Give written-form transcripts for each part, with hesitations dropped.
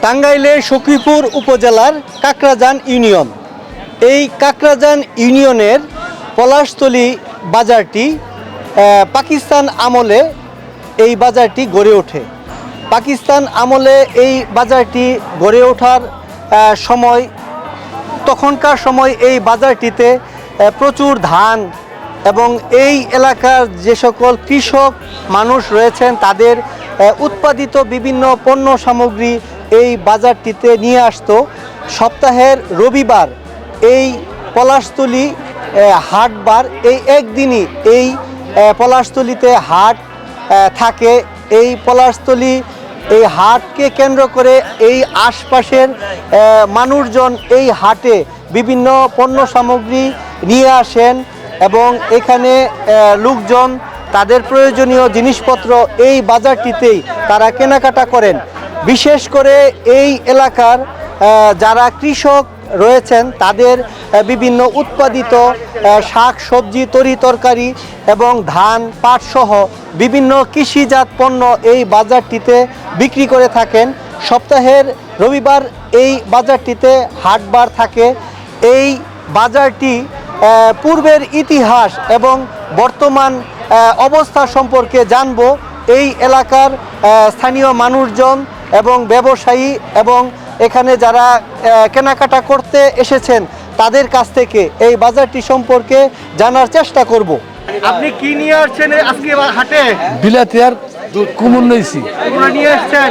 টাঙ্গাইলের সখীপুর উপজেলার কাকরাজান ইউনিয়ন। এই কাকরাজান ইউনিয়নের পলাশতলী বাজারটি পাকিস্তান আমলে এই বাজারটি গড়ে ওঠে। পাকিস্তান আমলে এই বাজারটি গড়ে ওঠার সময় তখনকার সময় এই বাজারটিতে প্রচুর ধান এবং এই এলাকার যে সকল কৃষক মানুষ রয়েছেন তাদের উৎপাদিত বিভিন্ন পণ্য সামগ্রী এই বাজারটিতে নিয়ে আসতো। সপ্তাহের রবিবার এই পলাশতলী হাটবার এই একদিনই এই পলাশতলীতে হাট থাকে। এই পলাশতলী এই হাটকে কেন্দ্র করে এই আশপাশের মানুষজন এই হাটে বিভিন্ন পণ্য সামগ্রী নিয়ে আসেন এবং এখানে লোকজন তাদের প্রয়োজনীয় জিনিসপত্র এই বাজারটিতেই তারা কেনাকাটা করেন। বিশেষ করে এই এলাকার যারা কৃষক রয়েছেন তাদের বিভিন্ন উৎপাদিত শাক সবজি তরি তরকারি এবং ধান পাট সহ বিভিন্ন কৃষিজাত পণ্য এই বাজারটিতে বিক্রি করে থাকেন। সপ্তাহের রবিবার এই বাজারটিতে হাটবার থাকে। এই বাজারটি পূর্বের ইতিহাস এবং বর্তমান অবস্থা সম্পর্কে জানব এই এলাকার স্থানীয় মানুষজন এবং ব্যবসায়ী এবং এখানে যারা কেনাকাটা করতে এসেছেন তাদের কাছ থেকে এই বাজারটি সম্পর্কে জানার চেষ্টা করব। আপনি কি নিয়ে আসছেন আজকে হাটে? বিলাতি আর কুমড় নিয়েছি। এগুলো নিয়ে আসছেন,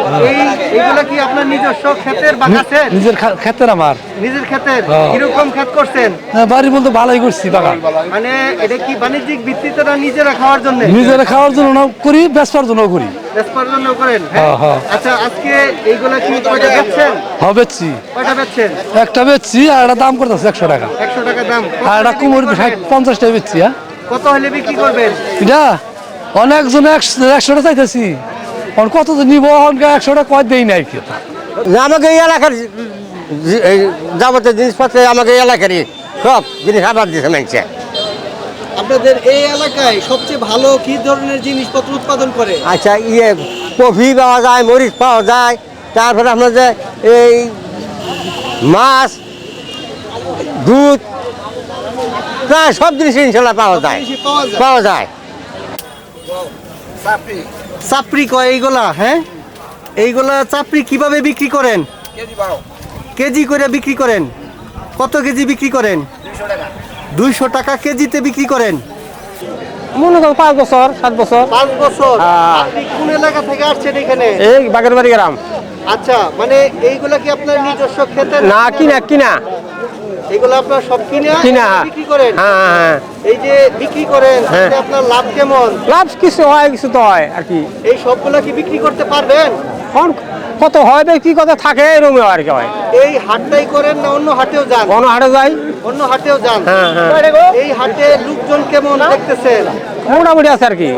এইগুলো কি আপনার নিজস্ব ক্ষেতের বাগান? নিজের ক্ষেতের আমার। নিজের ক্ষেতের? কিরকম ক্ষেত করছেন? বাড়ির মধ্যে ভালোই করছি বাগান। মানে এটা কি বাণিজ্যিক ভিত্তিতে না নিজেরা খাওয়ার জন্য? নিজেরা খাওয়ার জন্য করি, বেচবার জন্য করি। বেচবার জন্য করেন? আচ্ছা, আজকে এইগুলা কি কয়টা বেচছেন? হ্যাঁ বেচছি। কয়টা বেচছেন? একটা বেচছি আর একটা দাম করতেছে 100 টাকা। 100 টাকা দাম। আর একটা কুমড় 50 টাকা বেচছি। কত হলে বিক্রি করবেন? এটা অনেকজন 100 টাকা চাইতেছি। কত নিব? 100 টাকা কয় দেই নাই। আমাকে এই এলাকার যাবতীয় জিনিসপত্র আমাকে এই এলাকারই সব জিনিস আবার দিতে মানছে। আপনাদের এই এলাকায় সবচেয়ে ভালো কি ধরনের জিনিসপত্র উৎপাদন করে? আচ্ছা, কফি পাওয়া যায়, মরিচ পাওয়া যায়, তারপরে আপনার যে এই মাছ, দুধ, প্রায় সব জিনিস ইনশাল্লাহ পাওয়া যায়। চাপড়ি কয় এইগুলা? হ্যাঁ, এইগুলা চাপড়ি কিভাবে বিক্রি করেন? কেজি করে বিক্রি করেন? কত কেজি বিক্রি করেন? 200 টাকা কেজিতে বিক্রি করেন। মনে করো 5 বছর 7 বছর। 5 বছর। আপনি কোন এলাকা থেকে আসছেন এখানে? এই বাগেরবাড়ি গ্রাম। আচ্ছা, মানে এইগুলা কি আপনার নিজস্ব ক্ষেতের? না, কিনা। এগুলো আপনার সব কিনা বিক্রি করেন? হ্যাঁ। এই যে বিক্রি করেন তাতে আপনার লাভ কেমন? লাভ কিছু হয়, কিছু তো হয় আর কি। এই সবগুলা কি বিক্রি করতে পারবেন? কত হয় দেখি, কত থাকে এরকম আর কি হয়। এই হাটটাই করেন না অন্য হাটেও যান? অন্য হাটে যাই। অন্য হাটেও যান? হ্যাঁ। এই হাটে লোকজন কেমন দেখতেছেন? মোটামুটি আছে আর কি।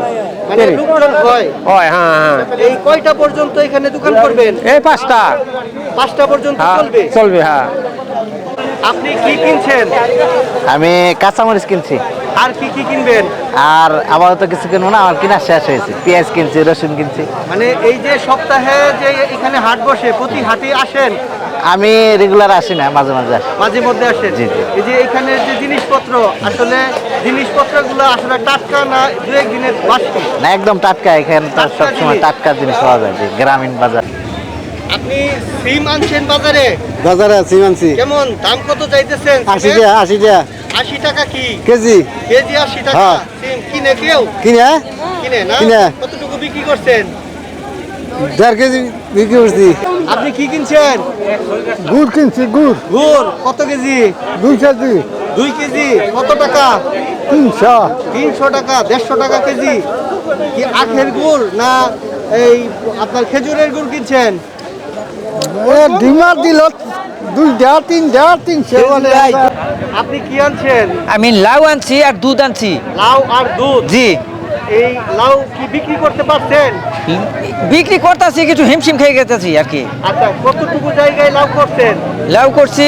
মানে লোকজন হয়? হ্যাঁ। এই কয়টা পর্যন্ত এখানে দোকান করবেন? এই 5টা। 5টা পর্যন্ত চলবে। হ্যাঁ। আপনি কি কিনছেন? আমি কাঁচামরিচ কিনছি। আর কি কিনবেন? আর আপাতত কিছু কিনবো না, আমার কিনা শেষ হয়েছে। পেঁয়াজ কিনছি, রসুন কিনছি। মানে এই যে সপ্তাহে যে এখানে হাট বসে, প্রতি হাটে আসেন? আমি রেগুলার আসি না, মাঝে মধ্যে আসেন। জি। এই যে এখানে যে জিনিসপত্র, আসলে জিনিসপত্রগুলো আসলে টাটকা না 2-1 দিনের বাসি? না, একদম টাটকা। এখানে তো সবসময় টাটকা জিনিস পাওয়া যায়, গ্রামীণ বাজার। আপনি সিম আনছেন বাজারে? বাজারে সিম আনছি। কেমন দাম কত চাইতেছেন? 80 টাকা। 80 টাকা কি কেজি? 80 টাকা। সিম কিনে কেউ? কিনে না? কতটুকু বিক্রি করছেন? 1.5 কেজি বিক্রি করছি। আপনি কি কিনছেন? গুড় কিনছি। গুড় কত কেজি? 2 কেজি। 2 কেজি কত টাকা? 300 টাকা। 150 টাকা কেজি। কি আখের গুড় না এই আপনার খেজুরের গুড় কিনছেন? ডিমার দিল 2 300। আপনি কি আনছেন? আমি লাউ আনছি আর দুধ আনছি। লাউ আর দুধ? জি। এই লাউ কি বিক্রি করতে পারছেন? বিক্রি করতেছি, কিছু হিমশিম খেয়ে গেতেছি আর কি। আচ্ছা, কতটুকু জায়গায় লাউ করছেন? লাউ করছি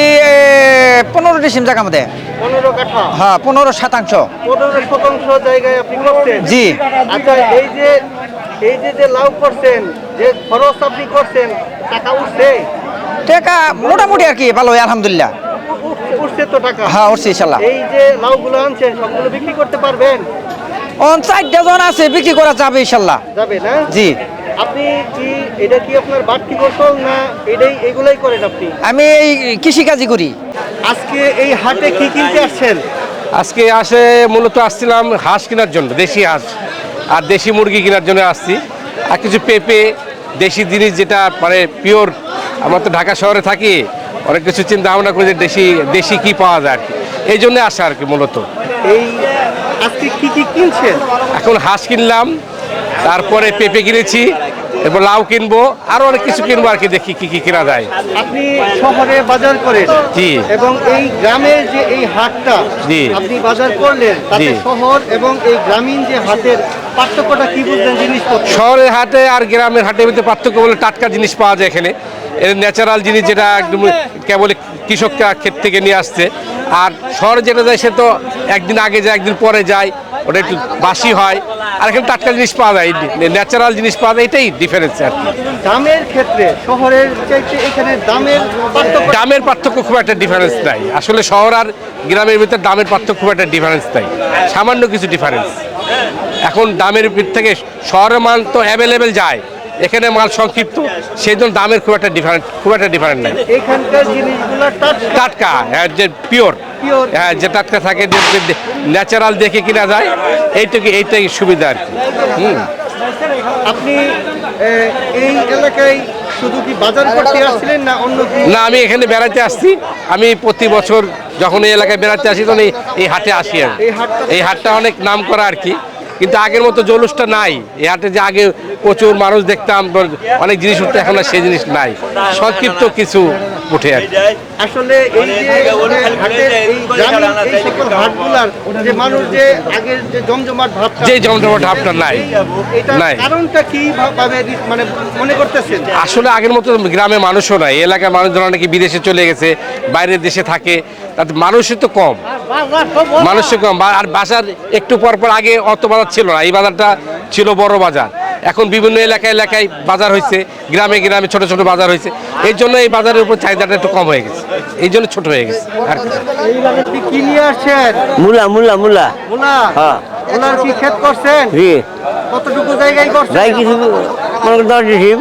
15 ডিসিম জায়গা মধ্যে। 15 কাঠা? হ্যাঁ, 15% 15% জায়গায় আপনি করছেন? জি। আচ্ছা, এই যে লাউ করছেন, যে খরচ আপনি করছেন, টাকা উঠছে? টাকা মোটামুটি আর কি ভালো আলহামদুলিল্লাহ। উঠছে তো টাকা। হ্যাঁ উঠছে ইনশাল্লাহ। এই যে লাউগুলো আনছেন সবগুলো বিক্রি করতে পারবেন? 4 জন আছে, বিক্রি করা যাবে ইনশাল্লাহ। যাবে না? জি। আপনি কি এটা কি আপনার বাড়তি ফসল না এগুলাই করেন আপনি? আমি এই কৃষিকাজই করি। আজকে এই হাটে কি কিনতে আসছেন? আজকে মূলত আসছিলাম হাঁস কেনার জন্য, দেশি হাঁস আর দেশি মুরগি কেনার জন্য আসছি, আর কিছু পেঁপে, দেশি জিনিস যেটা মানে পিওর। আমরা তো ঢাকা শহরে থাকি, অনেক কিছু চিন্তা ভাবনা করি যে দেশি কি পাওয়া যায় আর কি, এই জন্য আসা আর কি মূলত। এই আজকে কি কি কিনছেন? এখন হাঁস কিনলাম, তারপরে পেঁপে কিনেছি, এরপর লাউ কিনবো, আরো অনেক কিছু কিনবো আর কি, দেখি কি কি কেনা যায়। আপনি শহরে বাজার করেন, জি। এবং এই গ্রামের যে এই হাটটা জি। আপনি বাজার করলেন, তাতে জি। শহর এবং এই গ্রামীণ যে হাটের পার্থক্যটা কি বুঝলেন জিনিসপত্র? শহরের হাটে আর গ্রামের হাটের ভিতরে পার্থক্য বলে টাটকা জিনিস পাওয়া যায় এখানে, এর ন্যাচারাল জিনিস যেটা একদম কেবল কৃষকরা ক্ষেত থেকে নিয়ে আসছে। আর শহরে যেটা যায় সে তো একদিন আগে যায় একদিন পরে যায়, ওটা একটু বাসি হয়। আর এখানে টাটকা জিনিস পাওয়া যায়, ন্যাচারাল জিনিস পাওয়া যায়, এটাই ডিফারেন্স আর কি। দামের ক্ষেত্রে শহরের চাইতে এখানে দামের পার্থক্য খুব একটা ডিফারেন্স নাই আসলে, শহর আর গ্রামের ভিতরে দামের পার্থক্য খুব একটা ডিফারেন্স নাই, সামান্য কিছু ডিফারেন্স। এখন দামের ভিতর থেকে শহরের মাল তো অ্যাভেলেবেল যায়, এখানে মাল সংক্ষিপ্ত, সেই জন্য দামের খুব একটা ডিফারেন্ট নাই। এখানকার জিনিসগুলো টাটকা, হ্যাঁ, যে পিওর, হ্যাঁ, যে টাটকা থাকে, যে ন্যাচারাল দেখে কিনা যায়, এইটাই সুবিধা আর কি। আপনি এই এলাকায় শুধু কি বাজার করতে আসছিলেন না অন্য কি? না, আমি এখানে বেড়াতে আসছি। আমি প্রতি বছর যখন এই এলাকায় বেড়াতে আসি তখন এই হাটে আসি আর এই হাটটা অনেক নাম করা আর কি, কিন্তু আগের মতো জলুসটা নাই এই হাটে। যে আগে প্রচুর মানুষ দেখতাম, অনেক জিনিস উঠতে, এখন আর সেই জিনিস নাই, সংক্ষিপ্ত কিছু উঠে আর কি। আসলে এই যে হাটের এই গ্রামীণ এই সকল হাটগুলার যে মানুষ যে আগের যে জমজমাট ভাবটা, যে জমজমাট ভাবটা নাই, এটা নাই। কারণটা কি ভাবে মানে মনে করতেছেন? আসলে আগের মতো গ্রামে মানুষও নাই, এলাকার মানুষজন অনেকে বিদেশে চলে গেছে, বাইরের দেশে থাকে, তাতে মানুষই তো কম, মানুষই কম। আর বাজার একটু পর পর আগে অত বাজার ছিল না, এই বাজারটা ছিল বড় বাজার। এখন বিভিন্ন এলাকায় বাজার হয়েছে, গ্রামে গ্রামে ছোট ছোট বাজার হয়েছে, এই জন্য এই বাজারের উপর চাহিদাটা একটু কম হয়ে গেছে, এই জন্য ছোট হয়ে গেছে আর কি। আপনি কি নিয়ে আসছেন? মূলা। মূলা। হ্যাঁ। মূলার কি ক্ষেত করছেন? জি। কতটুকু জায়গায় করছেন? যাই কিছু মনে করেন 10 ডিসিম।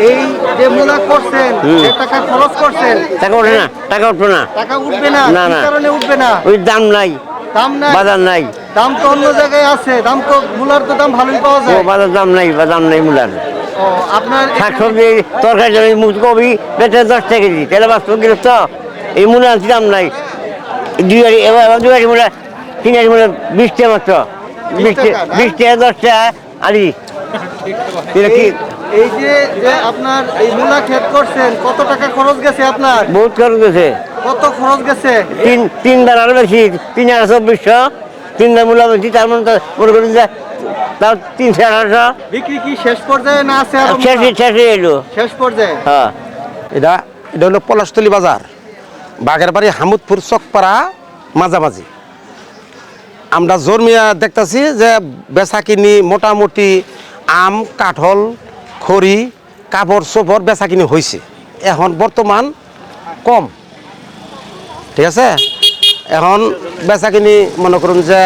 এই যে মূলা করছেন, যে টাকা খরচ করছেন, টাকা ওঠে না, টাকা উঠবে না, টাকা উঠবে না? না, কি না। কারণে উঠবে না? ওই দাম নাই, দাম নাই? বাজার নাই। দাম তো অন্য জায়গায় আছে, দাম তো মূলার তো দাম ভালোই পাওয়া ও যায়। বাজার দাম নাই, দাম নাই মূলার। ও, আপনার শাকসবজি তরকারি জন্য মুখকপি বেচে 10 টাকা কেজি, তেলে 5 কিলো তো। এই মূলা দাম নাই, 2 গাড়ি মূলা 3 গাড়ি মূলা 20 টাকা মাত্র, 20 টাকা 10 টাকা আলি। এটা কি এই যে আপনার এই মূলা ক্ষেত করছেন, কত টাকা খরচ গেছে আপনার? বহুত খরচ গেছে, কত খরচ গেছে? তিনবার আরো বেশি, 3,2400, 3বার মূলা বেশি, তার মানে তো মনে করেন যে তাও 3,800। বিক্রি কি শেষ পর্যায়ে না আছে আরো? শেষে এলো। শেষ পর্যায়ে। হ্যাঁ। এটা হলো পলাশতলী বাজার, বাগেরবাড়ি, হামুদপুর, চকপাড়া মাঝামাঝি। আমরা জন্মিয়া দেখতেছি যে বেচা কিনি মোটামুটি আম, কাঠল, খড়ি, কাপড় চোপড় বেচা কিনি হয়েছে। এখন বর্তমান কম, ঠিক আছে। এখন বেচা কিনি মনে করুন যে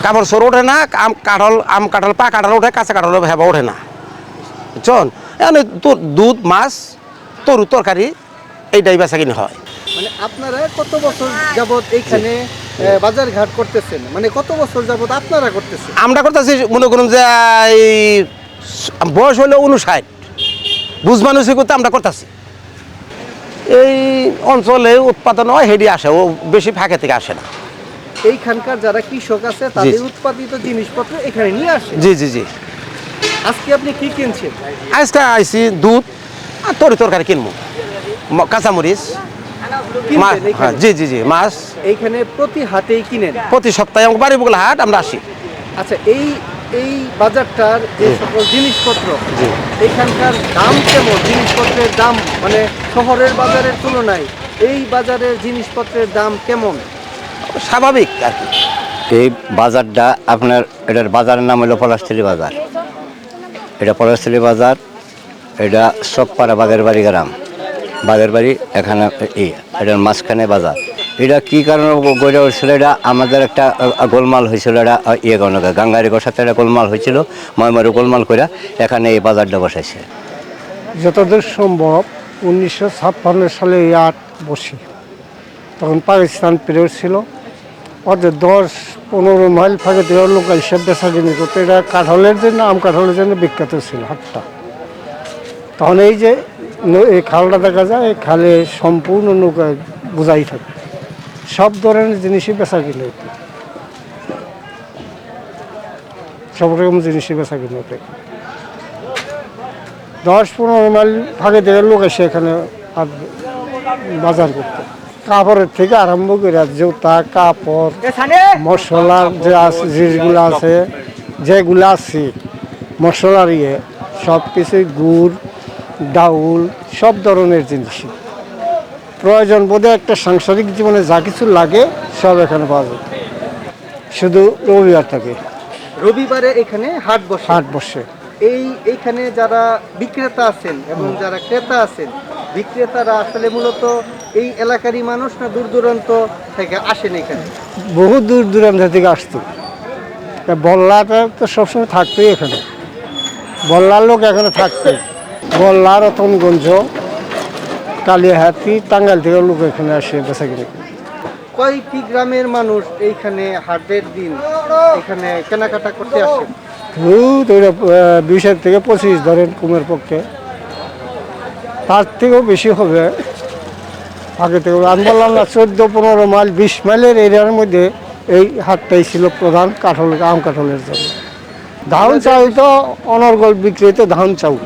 কাপড় চোর ওঠে না, আম কাঁঠাল পা কাঁঠাল ওঠে, কাঁচা কাঁঠাল হেবা ওঠে না, বুঝছেন। এখন দুধ, মাছ, তরু তরকারি এইটাই বেচা কিনি হয়। মানে আপনারা কত বছর যাবত এইখানে বাজার ঘাট করতেছেন? মানে কত বছর যাবত আপনারা করতেছেন? আমরা করতেছি মনে করুন যে এই বয়স হলো 59, বুঝ মানুষই করতে আমরা করতেছি। এই অঞ্চলে উৎপাদন হয়, হেডি আসে, ও বেশি ফাঁকে থেকে আসে না। এইখানকার যারা কৃষক আছে তাদের উৎপাদিত জিনিসপত্র এখানে নিয়ে আসে। জি জি জি। আজকে আপনি কি কিনছেন? আজকে আইসি দুধ আর তরকারি কিনবো, কাঁচামরিচ, কিনবেন এইখানে? জি জি জি, মাছ। এইখানে প্রতি হাটেই কিনেন? প্রতি সপ্তাহে আমার বাড়ি বগলা হাট, আমরা আসি। আচ্ছা, এই বাজারটার যে সকল জিনিসপত্র, এখানকার দাম কেমন? জিনিসপত্রের দাম মানে শহরের বাজারের তুলনায় এই বাজারের জিনিসপত্রের দাম কেমন? স্বাভাবিক আর কি। এই বাজারটা আপনার, এটার বাজারের নাম হলো পলাশতলী বাজার। এটা পলাশতলী বাজার, এটা সবপাড়া বাগের বাড়ি গ্রাম, বাগের বাড়ি এখানে এটার মাঝখানে বাজার। এটা কি কারণে গড়ে উঠছিল, এটা আমাদের একটা গোলমাল হয়েছিল, এটা কারণে গাঙ্গারিগর সাথে একটা গোলমাল হয়েছিল, ময়মারু গোলমাল করে এখানে এই বাজারটা বসাইছে। যতদূর সম্ভব 1956 সালে এই হাট বসে, তখন পাকিস্তান পিরিয়ড ছিল, ওদের 10-15 মাইল ফাঁকে থেকে লোক হিসাব বেচা কিনি করতো। এটা কাঁঠালের জন্য, আম কাঁঠালের জন্য বিখ্যাত ছিল হাটটা। তখন এই যে এই খালটা দেখা যায়, এই খালে সম্পূর্ণ নৌকায় বোঝাই থাকে, সব ধরনের জিনিসই বেচা কিনে হতো, সব রকম জিনিসই বেচা কিনে হতো। 10-15 মাইল ফাঁকে থেকে লোক এসে এখানে বাজার করতো। কাপড়ের থেকে আরম্ভ করে জুতা, কাপড়, মশলার যে আছে জিনিসগুলো আছে, যেগুলো আছে মশলার সব কিছুই, গুড়, ডাউল, সব ধরনের জিনিসই প্রয়োজন বোধে একটা সাংসারিক জীবনে যা কিছু লাগে সব এখানে পাওয়া যায়। শুধু রবিবার থাকে, রবিবারে এখানে হাট বসে। হাট বসে। এইখানে যারা বিক্রেতা আছেন এবং যারা ক্রেতা আছেন, বিক্রেতারা আসলে মূলত এই এলাকারই মানুষ না দূর দূরান্ত থেকে আসেন এখানে? বহু দূর দূরান্ত থেকে আসতো। বল্লাটা তো সবসময় থাকতোই এখানে, বল্লার লোক এখানে থাকতো। বল্লা, রতনগঞ্জ, কালিয়াহাতি, টাঙ্গাইল থেকে লোক এখানে আসে বেচা কিনে। কয়টি গ্রামের মানুষ এইখানে হাটের দিন এখানে কেনাকাটা করতে আসে? 20 থেকে 25 ধরেন কুমের পক্ষে, তার থেকেও বেশি হবে আগে থেকে। আমি বললাম না 14-15 মাইল, 20 মাইলের এরিয়ার মধ্যে এই হাটটাই ছিল প্রধান আম কাঁঠালের জন্য। ধান চাউল তো অনর্গল বিক্রিত, ধান চাউল,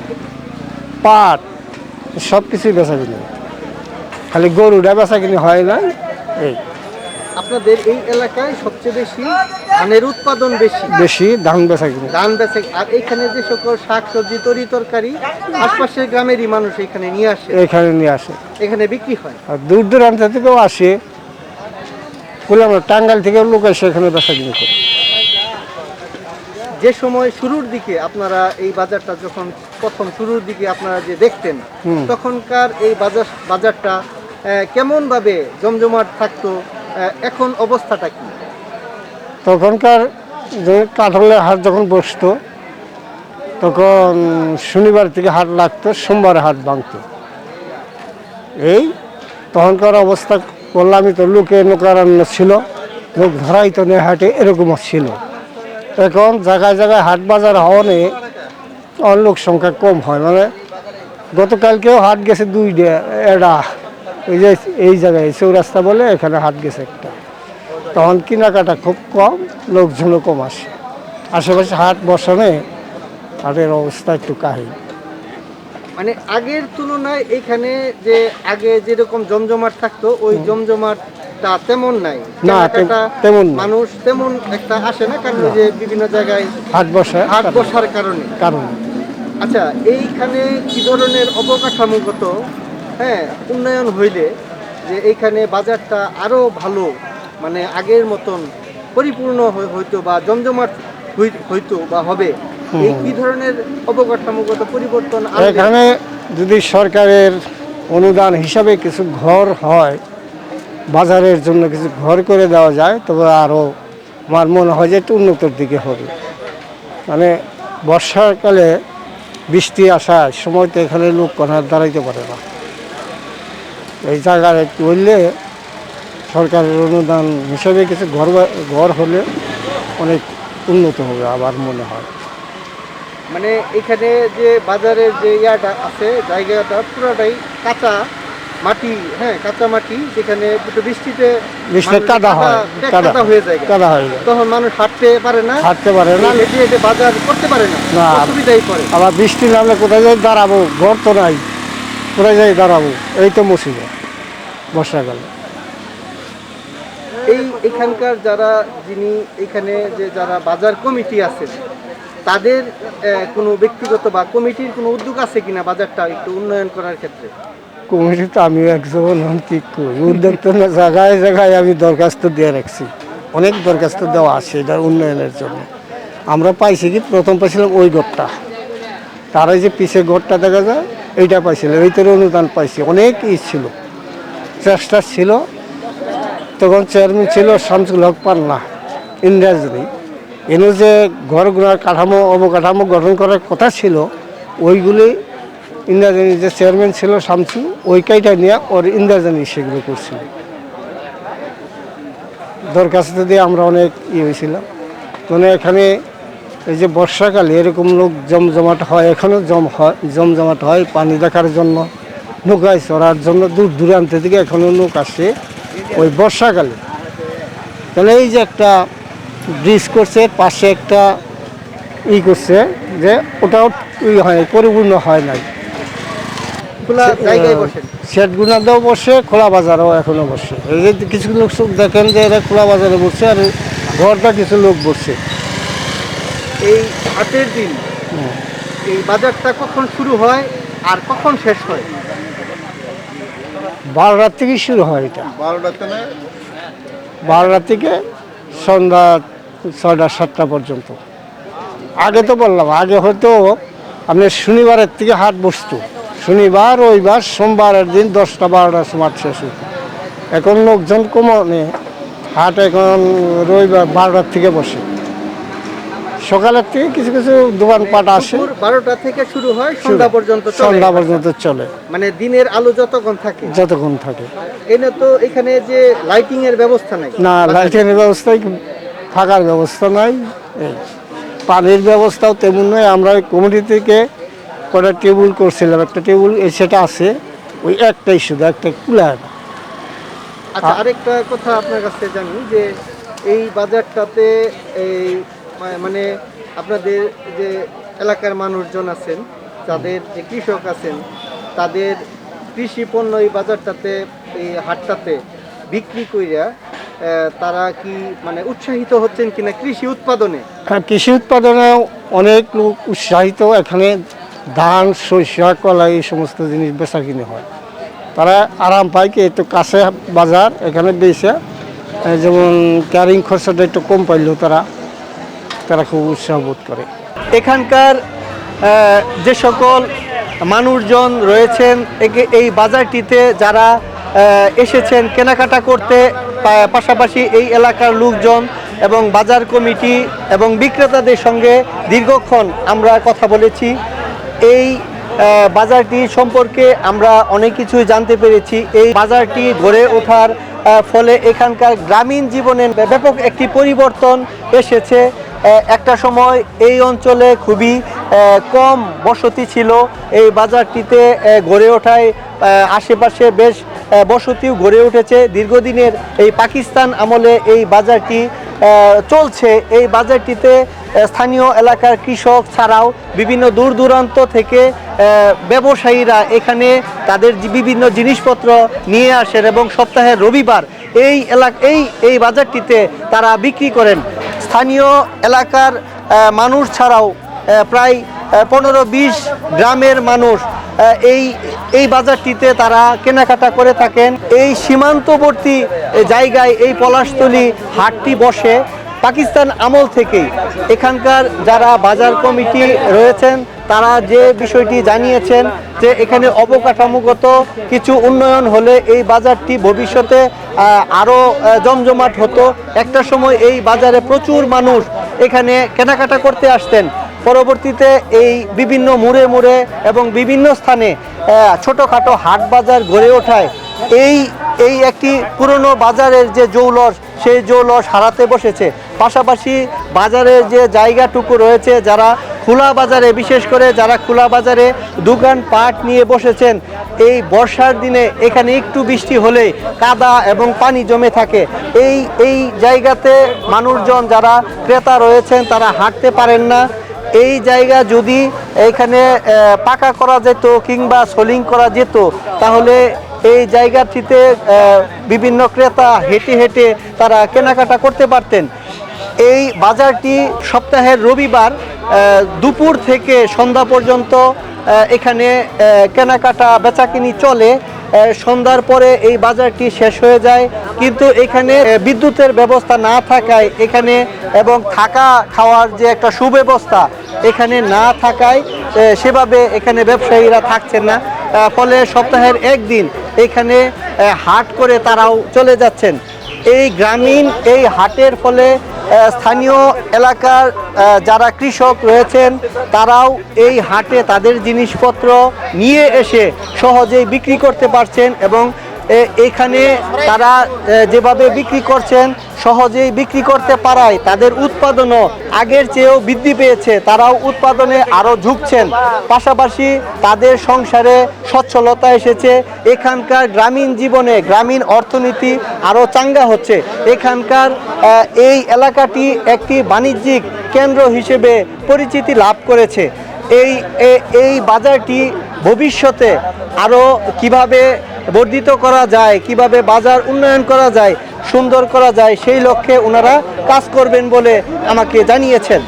পাট, সব কিছুই বেচা কিনে, খালি গরুটা বেচা কিনে হয় না। এই আপনাদের এই এলাকায় সবচেয়ে বেশি ধানের উৎপাদন বেশি ধান বেচা কিনে, ধান বেচে। আর এখানে যে সকল শাকসবজি, তরি তরকারি আশপাশের গ্রামেরই মানুষ এখানে নিয়ে আসে, এখানে নিয়ে আসে, এখানে বিক্রি হয়। আর দূর দূরান্ত থেকেও আসে, আমরা টাঙ্গাইল থেকে লোক এসে এখানে বেচা কিনে করে। যে সময় শুরুর দিকে আপনারা এই বাজারটা যখন প্রথম শুরুর দিকে আপনারা যে দেখতেন, তখনকার এই বাজারটা কেমন ভাবে জমজমাট থাকতো, এখন অবস্থাটা কি? তখনকার যে কাঁঠালের হাট যখন বসতো, তখন শনিবার থেকে হাট লাগতো, সোমবারে হাট ভাঙতো। এই তখনকার অবস্থা করলামই তো, লোকে নৌকারান্য ছিল, লোক ধরাই তো নেই হাটে, এরকমও ছিল। এখন জায়গায় জায়গায় হাট বাজার হওয়ানে লোক সংখ্যা কম হয়। মানে গতকালকেও হাট গেছে 2টা, এই যে এই জায়গায় চৌরাস্তা বলে এখানে হাট গেছে একটা। তখন কেনাকাটা খুব কম, লোকজনও কম আসে। আশেপাশে হাট বসানে হাটের অবস্থা একটু কাহিল। মানে আগের তুলনায় এখানে যে আগে যেরকম জমজমাট থাকতো, ওই জমজমাটটা তেমন নাই না, কেনাকাটা তেমন না। মানুষ তেমন একটা আসে না, কারণ যে বিভিন্ন জায়গায় হাট বসার কারণে। আচ্ছা, এইখানে কি ধরনের অবকাঠামোগত উন্নয়ন হইলে যে এইখানে বাজারটা আরো ভালো, মানে আগের মতন পরিপূর্ণ হইতো বা জমজমাট হইতো বা হবে, এই কি ধরনের অবকাঠামোগত পরিবর্তন এখানে যদি সরকারের অনুদান হিসাবে কিছু ঘর হয়, বাজারের জন্য কিছু ঘর করে দেওয়া যায়, তবে আরও আমার মনে হয় যে একটু উন্নতর দিকে হবে। মানে বর্ষাকালে বৃষ্টি আসার সময় তো এখানে লোক কোনার দাঁড়াইতে পারে না। এই জায়গার একটু হইলে সরকারের অনুদান হিসাবে কিছু ঘর হলে অনেক উন্নত হবে আমার মনে হয়। মানে এখানে যে বাজারের যে ইয়াটা আছে, জায়গাটা পুরোটাই কাঁচা মাটি, কাঁচা মাটি, যেখানে বৃষ্টিতে কাদা হয়ে যায়, তখন মানুষ হাঁটতে পারে না, হেঁটে হেঁটে বাজার করতে পারে না, অসুবিধাই পড়ে। আবার বৃষ্টি নামলে কোথায় যাই দাঁড়াবো, ঘর তো নাই, কোথায় যাই দাঁড়াবো, এই তো মুসিবত বর্ষাকালে। এখানকার যারা বাজার কমিটি আছেন, তাদের কোনো ব্যক্তিগত বা কমিটির কোনো উদ্যোগ আছে কিনা বাজারটা একটু উন্নয়ন করার ক্ষেত্রে? কমিটি তো আমি একজন কি করি, উদ্যোগ তো জায়গায় জায়গায় আমি দরখাস্ত দিয়ে রাখছি, অনেক দরখাস্ত দেওয়া আছে এটার উন্নয়নের জন্য। আমরা পাইছি কি, প্রথম পাইছিলাম ওই ঘরটা, তারা যে পিছে ঘরটা দেখা যায় এইটা পাইছিল, এইটার অনুদান পাইছে, অনেক ছিল, চেষ্টা ছিল। তখন চেয়ারম্যান ছিল শামসুল হক পান্না ইন্দ্রাজনী। এনে যে ঘরগুলোর কাঠামো অবকাঠামো গঠন করার কথা ছিল, ওইগুলি ইন্দ্রাজনী যে চেয়ারম্যান ছিল শামসু, ওই কাইটা নিয়ে ওর ইন্দ্রাজনী সেগুলো করছিল। দরখাস্ত দিয়ে আমরা অনেক হয়েছিলাম। মানে এখানে এই যে বর্ষাকালে এরকম লোক জমজমাট হয়, এখনও জমজমাট হয় পানি দেখার জন্য, নৌকায় চড়ার জন্য দূর দূরান্ত থেকে এখনও লোক আসে ওই বর্ষাকালে। তাহলে এই যে একটা ব্রিজ করছে, পাশে একটা করছে, যে ওটাও হয় পরিপূর্ণ হয় নাই। খোলা জায়গায় বসেন। শেডগুনাতেও বসে, খোলা বাজারেও এখনো বসে। এই যে কিছু লোক দেখেন যে এরা খোলা বাজারে বসছে, আর ঘরটা কিছু লোক বসছে। এই হাটের দিন এই বাজারটা কখন শুরু হয় আর কখন শেষ হয়? 12টার থেকে শুরু হয় এটা, 12টাতে না? 12টা থেকে সন্ধ্যা 6টা-7টা পর্যন্ত। আগে তো বললাম, আগে হয়তো আপনার শনিবারের থেকে হাট বসতো, শনিবার রবিবার সোমবারের দিন 10টা-12টার সময় শেষ হতো। এখন লোকজন কমে, হাট এখন রবিবার 12টার থেকে বসে। সকালের থেকে কিছু কিছু দোকানপাট আসে, 12টা থেকে শুরু হয়, সন্ধ্যা পর্যন্ত চলে। সন্ধ্যা পর্যন্ত চলে, মানে দিনের আলো যতক্ষণ থাকে। যতক্ষণ থাকে। এনে তো এখানে যে লাইটিং এর ব্যবস্থা নাই। না, লাইটের ব্যবস্থায় থাকার ব্যবস্থা নাই, এই পানির ব্যবস্থাও তেমন নয়। আমরা ওই কমিটি থেকে কটা টেবিল করছিলাম, একটা টেবিল সেটা আছে, ওই একটাই শুধু, একটা কুলার। আচ্ছা, আরেকটা কথা আপনার কাছে জানি যে এই বাজারটাতে এই মানে আপনাদের যে এলাকার মানুষজন আছেন, যাদের যে কৃষক আছেন, তাদের কৃষি পণ্য এই বাজারটাতে, এই হাটটাতে বিক্রি কইরা তারা কি মানে উৎসাহিত হচ্ছেন কিনা কৃষি উৎপাদনে? হ্যাঁ, কৃষি উৎপাদনে অনেক লোক উৎসাহিত। এখানে ধান, শস্য, কলা এই সমস্ত জিনিস বেচা কিনে হয়। তারা আরাম পায় কি একটু কাছে বাজার, এখানে বেচে যেমন ক্যারিং খরচাটা একটু কম পাইলেও তারা খুব উৎসাহ বোধ করে। এখানকার যে সকল মানুষজন রয়েছেন এই বাজারটিতে যারা এসেছেন কেনাকাটা করতে, পাশাপাশি এই এলাকার লোকজন এবং বাজার কমিটি এবং বিক্রেতাদের সঙ্গে দীর্ঘক্ষণ আমরা কথা বলেছি। এই বাজারটি সম্পর্কে আমরা অনেক কিছুই জানতে পেরেছি। এই বাজারটি গড়ে ওঠার ফলে এখানকার গ্রামীণ জীবনে ব্যাপক একটি পরিবর্তন এসেছে। একটা সময় এই অঞ্চলে খুবই কম বসতি ছিল। এই বাজারটিতে গড়ে ওঠায় আশেপাশে বেশ বসতিও গড়ে উঠেছে। দীর্ঘদিনের এই পাকিস্তান আমলে এই বাজারটি চলছে। এই বাজারটিতে স্থানীয় এলাকার কৃষক ছাড়াও বিভিন্ন দূর দূরান্ত থেকে ব্যবসায়ীরা এখানে তাদের বিভিন্ন জিনিসপত্র নিয়ে আসেন এবং সপ্তাহের রবিবার এই বাজারটিতে তারা বিক্রি করেন। স্থানীয় এলাকার মানুষ ছাড়াও প্রায় 15-20 গ্রামের মানুষ এই বাজারটিতে তারা কেনাকাটা করে থাকেন। এই সীমান্তবর্তী জায়গায় এই পলাশতলী হাটটি বসে পাকিস্তান আমল থেকেই। এখানকার যারা বাজার কমিটি রয়েছেন তারা যে বিষয়টি জানিয়েছেন যে এখানে অবকাঠামোগত কিছু উন্নয়ন হলে এই বাজারটি ভবিষ্যতে আরও জমজমাট হতো। একটা সময় এই বাজারে প্রচুর মানুষ এখানে কেনাকাটা করতে আসতেন। পরবর্তীতে এই বিভিন্ন মোড়ে মোড়ে এবং বিভিন্ন স্থানে ছোটোখাটো হাট বাজার গড়ে ওঠায় এই একটি পুরনো বাজারের যে জৌলস, সেই জৌলস হারাতে বসেছে। পাশাপাশি বাজারের যে জায়গাটুকু রয়েছে, যারা খোলা বাজারে, বিশেষ করে যারা খোলা বাজারে দোকান পাট নিয়ে বসেছেন, এই বর্ষার দিনে এখানে একটু বৃষ্টি হলেই কাদা এবং পানি জমে থাকে। এই জায়গাতে মানুষজন যারা ক্রেতা রয়েছেন তারা হাঁটতে পারেন না। এই জায়গা যদি এখানে পাকা করা যেত কিংবা সোলিং করা যেত, তাহলে এই জায়গাটিতে বিভিন্ন ক্রেতা হেঁটে হেঁটে তারা কেনাকাটা করতে পারতেন। এই বাজারটি সপ্তাহের রবিবার দুপুর থেকে সন্ধ্যা পর্যন্ত এখানে কেনাকাটা বেচাকিনি চলে। সন্ধ্যার পরে এই বাজারটি শেষ হয়ে যায়। কিন্তু এখানে বিদ্যুতের ব্যবস্থা না থাকায় এখানে এবং থাকা খাওয়ার যে একটা সুব্যবস্থা এখানে না থাকায় সেভাবে এখানে ব্যবসায়ীরা থাকছেন না, ফলে সপ্তাহের একদিন এখানে হাট করে তারাও চলে যাচ্ছেন। এই গ্রামীণ এই হাটের ফলে স্থানীয় এলাকার যারা কৃষক রয়েছেন তারাও এই হাটে তাদের জিনিসপত্র নিয়ে এসে সহজেই বিক্রি করতে পারছেন এবং এখানে তারা যেভাবে বিক্রি করছেন সহজেই বিক্রি করতে পারায় তাদের উৎপাদনও আগের চেয়েও বৃদ্ধি পেয়েছে, তারাও উৎপাদনে আরও ঝুঁকছেন, পাশাপাশি তাদের সংসারে সচ্ছলতা এসেছে। এখানকার গ্রামীণ জীবনে গ্রামীণ অর্থনীতি আরও চাঙ্গা হচ্ছে। এখানকার এই এলাকাটি একটি বাণিজ্যিক কেন্দ্র হিসেবে পরিচিতি লাভ করেছে। এই বাজারটি ভবিষ্যতে আরও কিভাবে বর্ধিত করা যায়, কিভাবে বাজার উন্নয়ন করা যায়, সুন্দর করা যায়, সেই লক্ষ্যে ওনারা কাজ করবেন বলে আমাকে জানিয়েছেন।